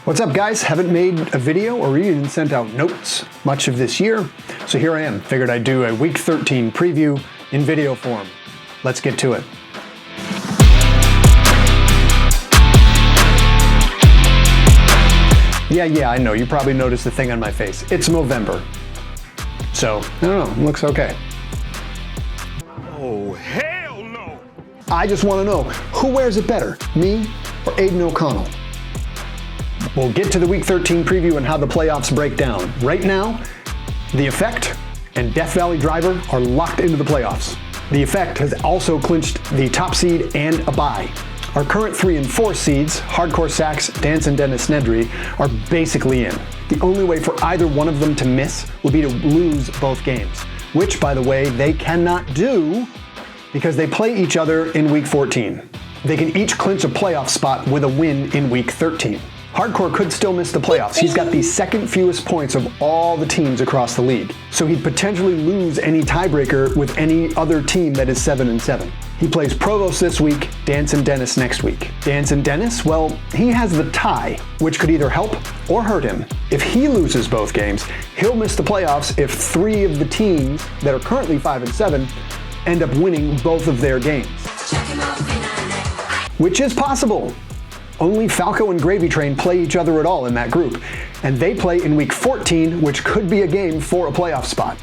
What's up, guys? Haven't made a video or even sent out notes much of this year, so here I am. Figured I'd do a Week 13 preview in video form. Let's get to it. Yeah, I know. You probably noticed the thing on my face. It's Movember. So, I don't know. Looks okay. Oh, hell no! I just want to know, who wears it better, me or Aiden O'Connell? We'll get to the Week 13 preview and how the playoffs break down. Right now, The Effect and Death Valley Driver are locked into the playoffs. The Effect has also clinched the top seed and a bye. Our current 3 and 4 seeds, Hardcore Sax, Dance and Dennis Nedry, are basically in. The only way for either one of them to miss would be to lose both games, which, by the way, they cannot do because they play each other in Week 14. They can each clinch a playoff spot with a win in Week 13. Hardcore could still miss the playoffs. He's got the second fewest points of all the teams across the league, so he'd potentially lose any tiebreaker with any other team that is 7 and 7. He plays Provost this week, Dance and Dennis next week. Dance and Dennis, well, he has the tie, which could either help or hurt him. If he loses both games, he'll miss the playoffs if 3 of the teams that are currently 5 and 7 end up winning both of their games. Which is possible. Only Falco and Gravy Train play each other at all in that group, and they play in Week 14, which could be a game for a playoff spot.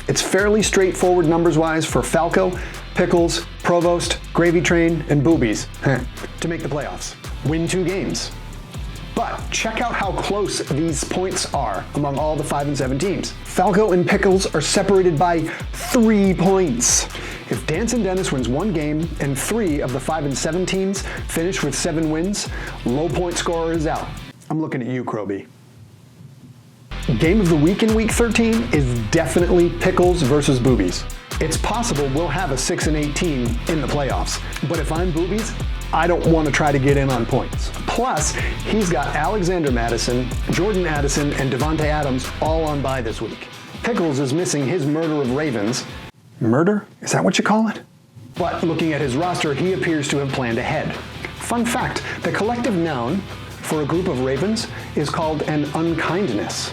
It's fairly straightforward numbers-wise for Falco, Pickles, Provost, Gravy Train, and Boobies to make the playoffs. Win 2 games. But check out how close these points are among all the 5 and 7 teams. Falco and Pickles are separated by 3 points. If Dance and Dennis wins 1 game and 3 of the 5 and 7 teams finish with 7 wins, low point scorer is out. I'm looking at you, Kroby. Game of the week in Week 13 is definitely Pickles versus Boobies. It's possible we'll have a 6 and 8 team in the playoffs, but if I'm Boobies, I don't want to try to get in on points. Plus, he's got Alexander Madison, Jordan Addison, and Devontae Adams all on bye this week. Pickles is missing his murder of Ravens. Murder? Is that what you call it? But looking at his roster, he appears to have planned ahead. Fun fact, the collective noun for a group of ravens is called an unkindness.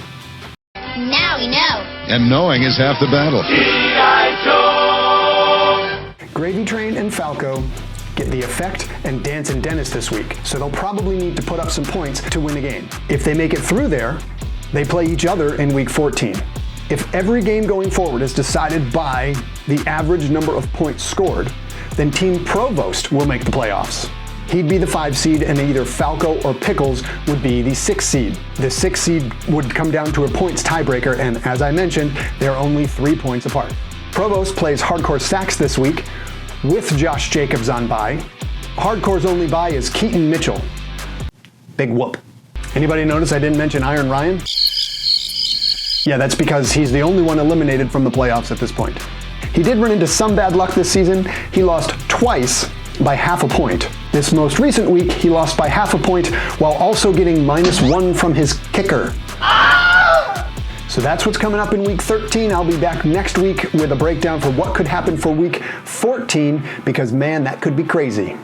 Now we know. And knowing is half the battle. Gravy Train and Falco get The Effect and Dance and Dennis this week, so they'll probably need to put up some points to win a game. If they make it through there, they play each other in Week 14. If every game going forward is decided by the average number of points scored, then Team Provost will make the playoffs. He'd be the 5 seed, and either Falco or Pickles would be the 6 seed. The 6 seed would come down to a points tiebreaker, and as I mentioned, they're only 3 points apart. Provost plays Hardcore Sax this week with Josh Jacobs on bye. Hardcore's only bye is Keaton Mitchell. Big whoop. Anybody notice I didn't mention Iron Ryan? Yeah, that's because he's the only one eliminated from the playoffs at this point. He did run into some bad luck this season. He lost twice by half a point. This most recent week, he lost by half a point while also getting -1 from his kicker. So that's what's coming up in Week 13. I'll be back next week with a breakdown for what could happen for Week 14, because man, that could be crazy.